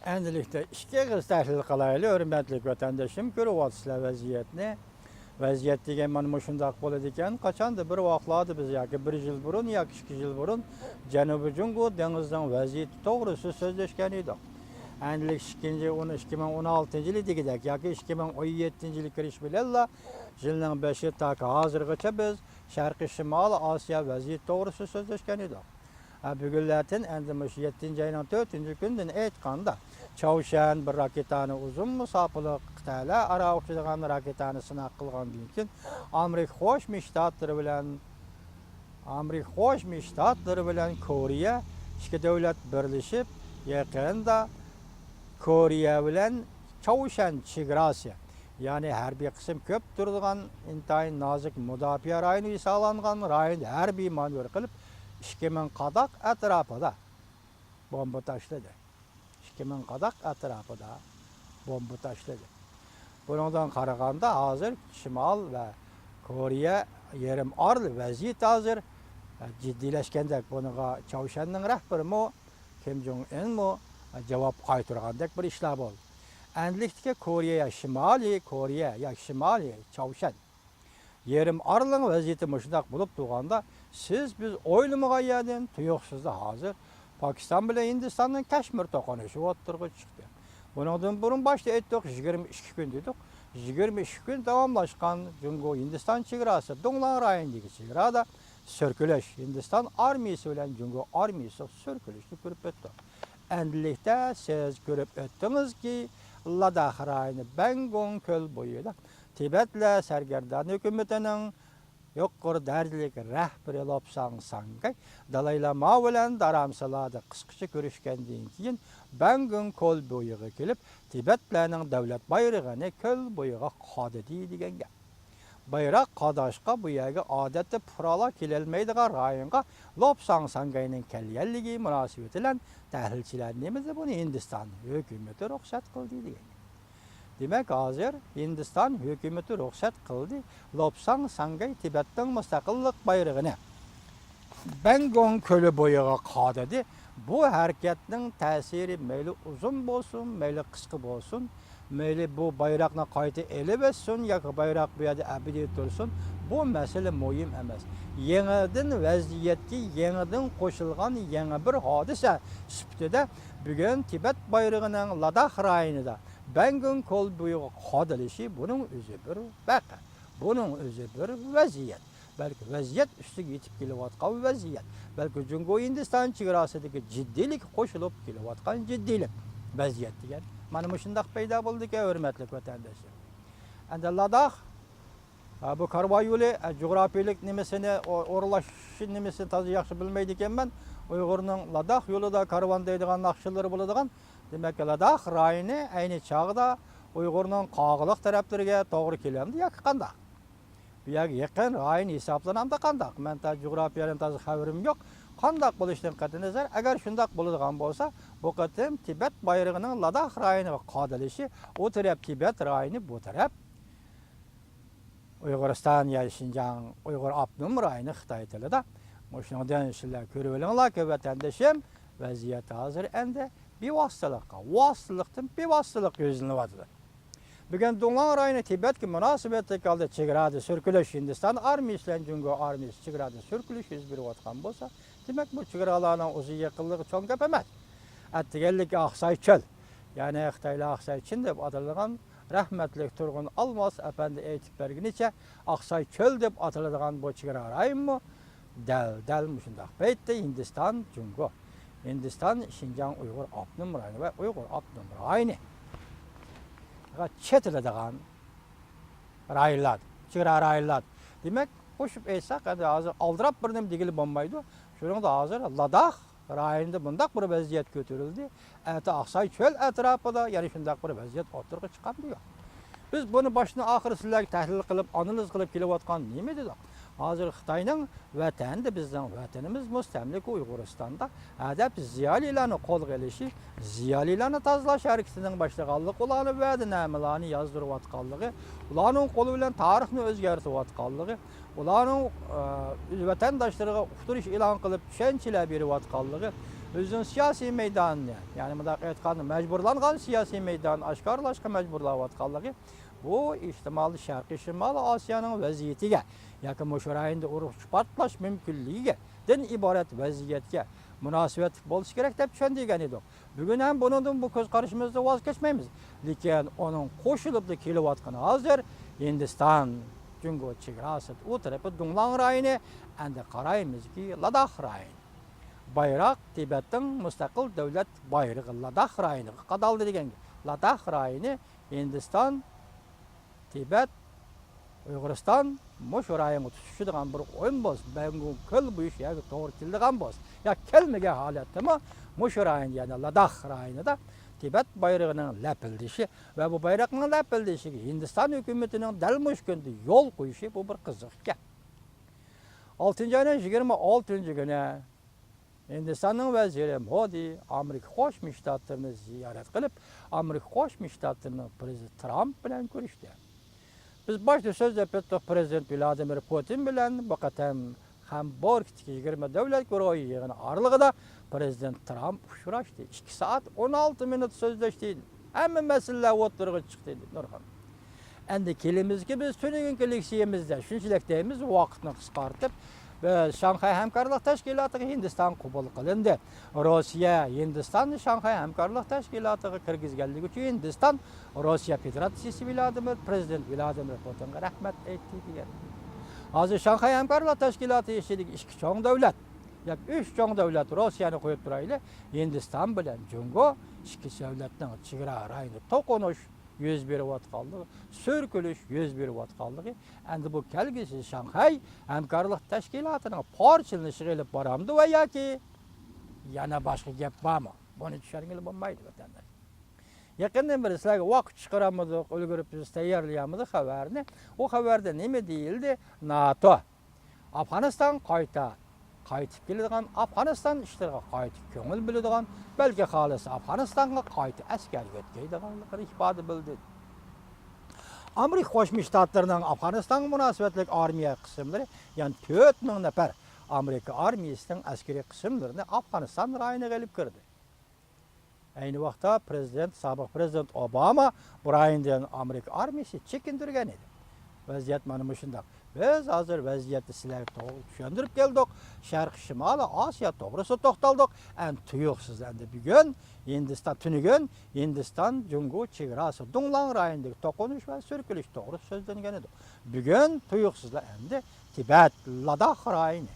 Endilikte işe kız tahlil kalaylı hürmetlik vatandaşım görüyorlar vaziyetini. Vaziyet degan mana shundoq bo'ladi ekan. Qachondir bir vaqtlarda biz yoki 1 yil burun yoki 2 yil burun Janubiy Jungo dengizining vaziyati to'g'risida so'zlashgan edik. Endilik 2016 yili degidek yoki 2017 yili kirish bilan yilning 5 taki hozirgacha biz Sharqiy Shimoliy Osiyo vaziyati to'g'risida so'zlashgan edik. Bugunlardan endi shu 7-oyning 4-kundan aytganda Çavuşan bir raketani uzun musafirlik Xitoylar aro o'xshaydigan raketani sinab qilgandan keyin Amerika Qo'shma Shtatlari bilan Koreya ikki davlat birlashib yaqinda Koreya bilan Çavuşan chegarasi, ya'ni harbiy qism ko'p turadigan intayin nozik mudofaa rayoni hisoblangan rayonda harbiy manevr qilib 2000 qadaq atrofida bomba tashladi. 2000 qadaq atrofida bomba tashladi. Bundan qaraganda hozir Shimol va Koreya yarim orli vaziyat hozir jiddiylashgandek. Buniga Çavuşanning rahbari Kim Jong Un javob qaytargandek bir ishlar bo'ldi. Endilikda Koreya Shimoliy Çavuşan yerim orling vaziyati shundoq bo'lib turganda siz biz o'ylamagan yerdan tuyuqsizda hozir Pakistan bilan Hindistonning Kashmir to'qnashuvi o'tirg'i chiqdi. Bundan burun boshda aytdik 22 kun dedik. 22 kun davomlashgan Jungo Hindiston chegarasi Donglan rayonidagi chegarada sirkilish Hindiston armiyasi bilan Jungo armiyasi sirkilishni ko'rib o'tdi. Endilikda siz ko'rib o'tdingizki, Ladakh rayoni Bangong ko'l bo'yida Tibetla sargardon hukumatining yuqori darajalik rahbari Lobsang Sangay Dalay Lama bilan daramsalada qisqacha ko'rishgandan keyin Bangong ko'l bo'yiga kelib Tibetlarning davlat bayrog'ini ko'l bo'yiga qodidi degan gap. Bayroq qodashqa bu yerga odatda fuqarolar kelolmaydigan rayonga Lobsang Sangayning kelganligi munosabati bilan tahlilchilar nima buni Hindiston hukumati ruxsat qildi degan. Demek hozir Hindiston hukumati ruxsat qildi Lobsang Sangay Tibetning mustaqillik bayrog'ini Bangong ko'li bo'yiga qodidi. Bu harakatning ta'siri mayli uzun bo'lsin, mayli qisqa bo'lsin, mayli bu bayroqni qayta elib etsin yoki bayroq bu yerda abadiy tursin, bu masala muhim emas. Yangidan vaziyatga yangidan qo'shilgan yangi bir hodisa sifatida bugun Tibet bayrog'ining Ladakh rayonida Bangong ko'l bo'yiga qodilishi buning o'zi bir vaqa, buning o'zi bir vaziyat. Belki vaziyat ustiga yetib kelayotgan vaziyat, belki Jungo Hindiston chegarasidagi jiddiylik qo'shilib kelayotgan jiddiylik vaziyat degan mana shundoq paydo bo'ldi-ki, hurmatli vatandoshlar. Endi Ladakh bu karvon yo'li jo'grafiyalik nimasini o'rlash nimasini toza yaxshi bilmaydi ekanman. Uyg'urning Ladakh yo'lida karvon deydigan naqshlari bo'ladigan. Demak, Ladakh rayoni ayni chog'da Uyg'urning qog'liq taraflariga to'g'ri kelamdi yoki qanday? Bu yerga yaqin rayon hisoblanamda qanday? Men ta jo'grafiyadan toza xabarim yo'q. Qanday bo'lishidan qat'iy nazar, agar shunday bo'ladigan bo'lsa, bu qatim Tibet bayrog'ining Ladakh rayoniga qodilishi, o taraf Tibet rayoni, bu taraf Uyg'uriston yoki Xinjiang Uyg'ur avtonom rayoni Xitoy tilida. Shundan sizlar ko'rib olinglar-ki, vatandoshim, vaziyat hozir endi bevositalikdan bevositalik yuzlanyapti. Bugun Donglan rayoni Tibetga munosabatli holda chegarada sirkilish Hindiston armiyasi bilan Jungo armiyasi chegarada sirkilish yuz berayotgan bo'lsa, demak bu chegaralarning o'zi yaqinligi cho'ng gap emas. Attiganlik Oqsoy cho'l, ya'ni Xitoylar Oqsoy chin deb atalgan rahmatli Turg'un Almos apandi aytib berganicha Oqsoy cho'l deb ataladigan bu chegara rayonmi dal shundoq paytda Hindiston Jungo Hindiston Xinjiang Uyg'ur avtonom rayoni va Uyg'ur avtonom rayoni chetiladigan rayonlar, chegara rayonlar. Demak, qo'shib aytsak, hozir oldirab bir nima degili bo'lmaydi. Shuningda hozir Ladakh rayonida bundaq bir vaziyat ko'tarildi. Oqsoy cho'l atrofida yana shundoq bir vaziyat o'tirg'i chiqadi yo'q. Biz buni boshdan oxiri sizlarga tahlil qilib, analiz qilib kelayotgan nima dedik? Hozir Xitoyning vatani, bizning vatanimiz mustamlik Uyg'uristonda adab ziyolilarni qo'lga olishi, ziyolilarni tozalash harakatining boshlaganligi, ularni va'danamelarni yozdirayotganligi, ularning qo'li bilan tarixni o'zgartirayotganligi, ularning vatandoshlarga uqtirish e'lon qilib tushunchalar berayotganligi өзінің siyasi meydanını, yani mındaq aytqanda mecburlanğan siyasi meydanını aşkarlaşqa mecburlavatqanlığı bu ihtimalı Şərqi Şimali Asiyanın vəziyyətiga, yoki mushu rayonda uruq partlash mümkünligiga den iborat vaziyatga munosabat bo'lishi kerak deb tushundigan edik. Bugun ham bundan bu ko'z qarashimizda voz kechmaymiz. Lekin uning qo'shilib kelayotgani hozir Hindiston Jungo chegarasi u tarafi Dunglang rayoni, endi qaraymizki Ladakh rayoni. Bayroq Tibetning mustaqil davlat bayrog'i Ladakh rayoniga qadaldi degan. Ladakh rayoni Hindiston, Tibet, Uyg'uriston mushu rayonga tushadigan bir o'yin bo'lsa, bugun ko'l bu ish yoki to'g'ri keladigan bo'lsa, yo kelmagan holatdami mushu rayon, ya'ni Ladakh rayonida Tibet bayrog'ining lapildishi va bu bayroqning lapildishiga Hindiston hukumatining dal mush kunda yo'l qo'yishi bu bir qiziq gap. 6-oyning 26-kuni Hindistonning vaziri Modi Amerika Qo'shma Shtatlarini ziyorat qilib, Amerika Qo'shma Shtatlarining prezidenti Trump bilan ko'rishdi. Biz başta sözde Prezident Vladimir Putin bilan bu qatam Hamburgdagi 20 davlat guruhi yig'ini oralig'ida Prezident Trump uchrashdi. 2 soat 16 minut so'zlashdi. Hamma masalalar o'tirg'i chiqdi Nurxon. Endi kelimizki biz tunugungi leksiyamizda shunchalik deymiz, vaqtni qisqartib Shanxay Hamkorlik Tashkilotiga Hindiston qabul qilindi. Rossiya Hindistonni Shanxay Hamkorlik Tashkilotiga kirgizganligi uchun Hindiston Rossiya Federatsiyasi Prezident Vladimir Putinga rahmat aytdi degan. Hozir Shanxay Hamkorlik Tashkiloti ishidagi ikki cho'ng davlat, yoki 3 cho'ng davlat Rossiyani qo'yib turaylik, Hindiston bilan Jungo ikki davlatning chegara rayoni to'qinish yuz berayotganligi, so'rkilish yuz berayotganligi, endi bu kelgisi Shanxay Hamkorlik Tashkilotining parchalanishiga olib boramdi va yoki yana boshqa gap bormi? Buni tushunganlar bo'lmaydi vatandosh. Yaqindan beri sizlarga vaqt chiqaramidik, ulgurib biz tayyorlayamiz xabarni. O xabarda nima deyildi? NATO Afg'oniston qaytib keladigan, Afg'oniston ishlariga qaytib ko'ngil biladigan, balki xolis Afg'onistonga qaytib askar yo'tkaydiganligini ifoda bildi. Amerika Qo'shma Shtatlarining Afg'onistonga munosabatli armiya qismlari, ya'ni 4000 nafar Amerika armiyasining askariy qismlarini Afg'oniston rayoniga olib kirdi. Ayni vaqtda sobiq prezident Obama bu rayondan Amerika armiyasi chekintirgan edi. Vaziyat mana shunday. Biz hozir vaziyatni sizlarga to'g'ri tushuntirib keldik. Sharq Shimoli Osiyo to'g'risida to'xtaldik. Tuyuqsiz endi bugun Hindiston Jungo chegarasi Dunglang rayonidagi to'qinish va so'rkilish to'g'ri so'zlangan edi. Bugun tuyuqsizlar endi Tibet Ladakh rayoni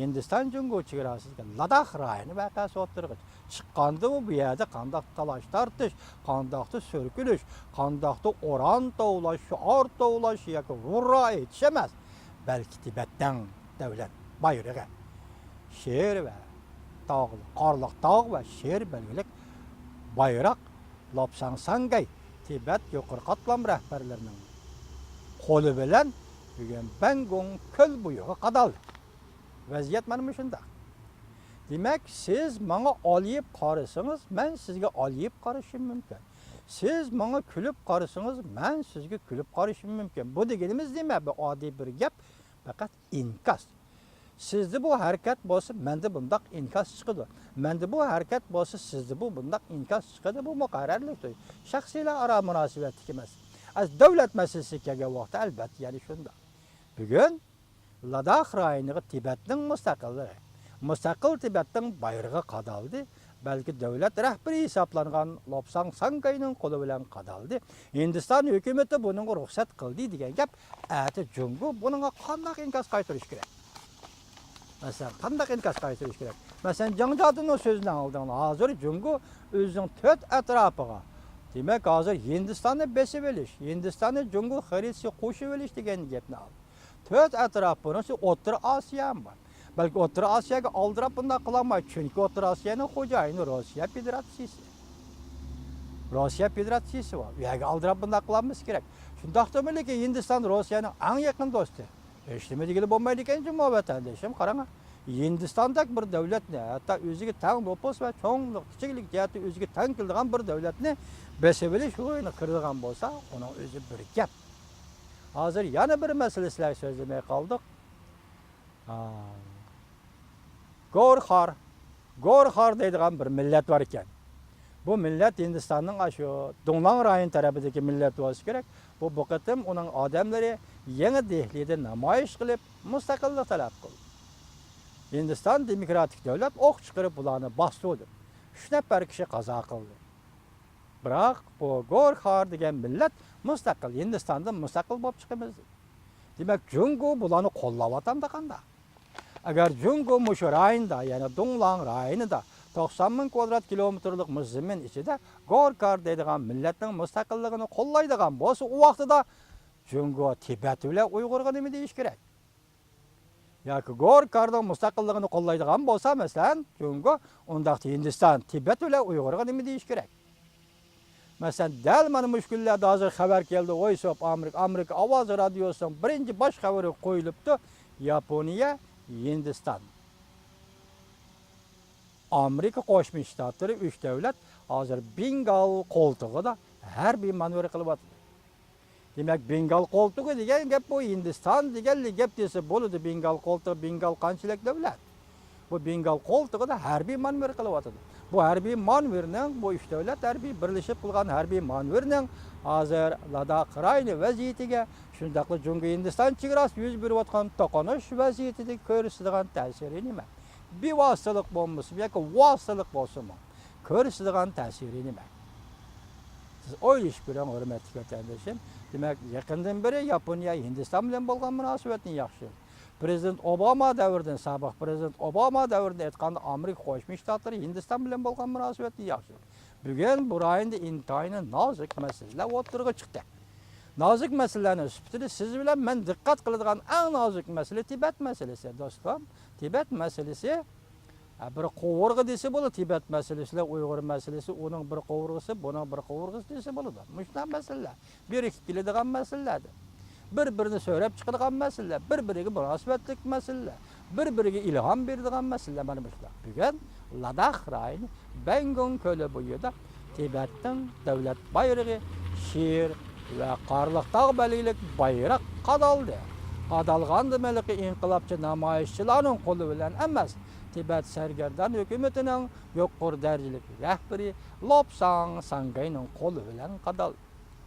Hindiston Jungo chegarasiga Ladakh rayoni voqeasi o'tirg'ich chiqqanda bu yerda qanday talash tortish, qanday so'rkilish, qanday o'ran tovlash, shior tovlash yoki g'urra aytish emas, balki Tibetdan davlat bayrog'i, sher va tog'li, qorliq tog' va sher belgilik bayroq Lobsang Sangay Tibet yuqori qatlam rahbarlarining qo'li bilan bugun Bangong ko'l bo'yiga qadaldi. Vaziyat mana shunday. Demak, siz menga olib qarasangiz, men sizga olib qarashim mumkin. Siz menga kulib qarasangiz, men sizga kulib qarashim mumkin. Bu deganimiz nima? Bu oddiy bir gap, faqat inkas. Sizda bu harakat bo'lsa, menda bundaq inkas chiqadi. Menda bu harakat bo'lsa, sizda bu bundaq inkas chiqadi. Bu muqarrarlik. Shaxsiylar aro munosabatlik emas. Az davlat masalasi kelgan vaqtda albatta yana shunda. Bugun Ladakh rayoniga Tibetning mustaqil Tibetning bayrog'i qadaldi. Balki davlat rahbari hisoblangan Lobsang Sangayning qo'li bilan qadaldi. Hindiston hukumati buning ruxsat qildi degan gap, ati Jungo buningga qanday inkas qaytarish kerak? Masalan, qanday inkas qaytarish kerak? Masalan, Jangjadining so'zidan oldin hozir Jungo o'zining 4 atrofiga, demak hozir Hindistonni besib olish, Hindistonni Jungo xaritasiga qo'shib olish degan gapni oldi. 4 atrof bunisi O'rta Osiyo ham bor. Balki O'rta Osiyoga oldirib bunday qilolmaydi, chunki O'rta Osiyoning xo'jayini Rossiya Federatsiyasi. Rossiya Federatsiyasi bor. U yerga oldirib bunday qilamiz kerak. Shundaqdimi-ki Hindiston Rossiyaning eng yaqin do'sti. Hech nima degili bo'lmaydi ekan jumla vatandoshim, qarang. Hindistondagi bir davlatni, hatto o'ziga tang nopos va cho'nglik, kichiklik jihati o'ziga tang keladigan bir davlatni besib olish o'yini qirdigan bo'lsa, uning o'zi bir gap. Hozir yana bir masala sizlarga so'zlamay qoldik. Gorxar Gorkhar deydigan bir millet var ekan. Bu millet Hindistanның aşı Donglang rayonu tarafındaki millet olsa gerek. Bu qitim onun adamları yeni Dehlide namoyish qilib mustaqillik talab qildi. Hindistan demokratik devlet ok çıkarıp bularni bastırdı. 3 nafar kishi qazo qildi. Biroq bu Gorkhar degan millat mustaqil Hindistonda mustaqil bo'lib chiqamiz. Demak, Jungo bularni qo'llayotganda qanda? Agar Jungo mushu rayonda, ya'ni Donglang rayonida 90 ming kvadrat kilometrlik muzmin ichida Gorkhar deydigan millatning mustaqilligini qo'llaydigan bo'lsa, u vaqtida Jungo Tibet bilan Uyg'urga nima deyish kerak? Yoki Gorkharning mustaqilligini qo'llaydigan bo'lsa, masalan, Jungo undaqda Hindiston, Tibet bilan Uyg'urga nima deyish kerak? Masalan, dal mana mushkullarda hozir xabar keldi, Voice of America ovoz radiosining birinchi bosh xabari qo'yilibdi. Yaponiya, Hindiston, Amerika Qo'shma Shtatlari 3 davlat hozir Bengal qo'ltig'ida harbiy manevr qilyapti. Demak, Bengal qo'ltig'i degan gap bu Hindiston degan gap desa bo'ladi. Bengal qo'ltig'i, Bengal qanchalik davlat? Bu Bengal qo'ltig'ida harbiy manevr qilyapti. Bu harbiy manverning, bu 3 davlat harbiy birlashib qilgan harbiy manverning hozir Ladakh rayoni vaziyatiga, shundaqla Jungo Hindiston chegarasida yuz berayotgan to'qinish vaziyatida ko'rsatadigan ta'siri nima? Bevositalik bo'lmasa yoki vositalik bo'lsa-mu, ko'rsatadigan ta'siri nima? Siz o'ylash ko'ring, hurmatli vatandoshim. Demak, yaqindan beri Yaponiya Hindiston bilan bo'lgan munosabatni yaxshi. Prezident Obama davridan, sobiq prezident Obama davrida aytganda Amerika Qo'shma Shtatlari Hindiston bilan bo'lgan munosabatni yaxshi. Bugun bu rayonda intoyini nozik masalalar o'tirg'i chiqdi. Nozik masalalarni sifatida siz bilan men diqqat qiladigan eng nozik masala Tibet masalasi, do'stlar. Tibet masalasi bir qovurg'i desa bo'ladi. Tibet masalasi, Uyg'ur masalasi, uning bir qovurg'isi, buning bir qovurg'isi desa bo'ladi. Mushunday masalalar, birikib keladigan masalalardir. Bir-birini so'rab chiqadigan masalalar, bir-biriga munosabatlik masalalar, bir-biriga ilhom beradigan masalalar mana shular. Bugun Ladakh rayoni Bangong ko'li bo'yida Tibetning davlat bayrog'i, sher va qorliq tog' balig'lik bayroq qadaldi. Qadalganda maliki inqilobchi namoyishchilarning qo'li bilan emas, Tibet sargardon hukumatining yuqori darajalik rahbari Lobsang Sangayning qo'li bilan qadaldi.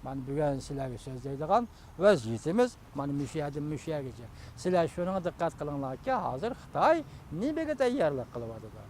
Mana bugun sizlarga so'zlaydigan vaziyatimiz mana mushyagacha. Sizlar shunga diqqat qilinglarki, hozir Xitoy nimaga tayyorlik qilyapti?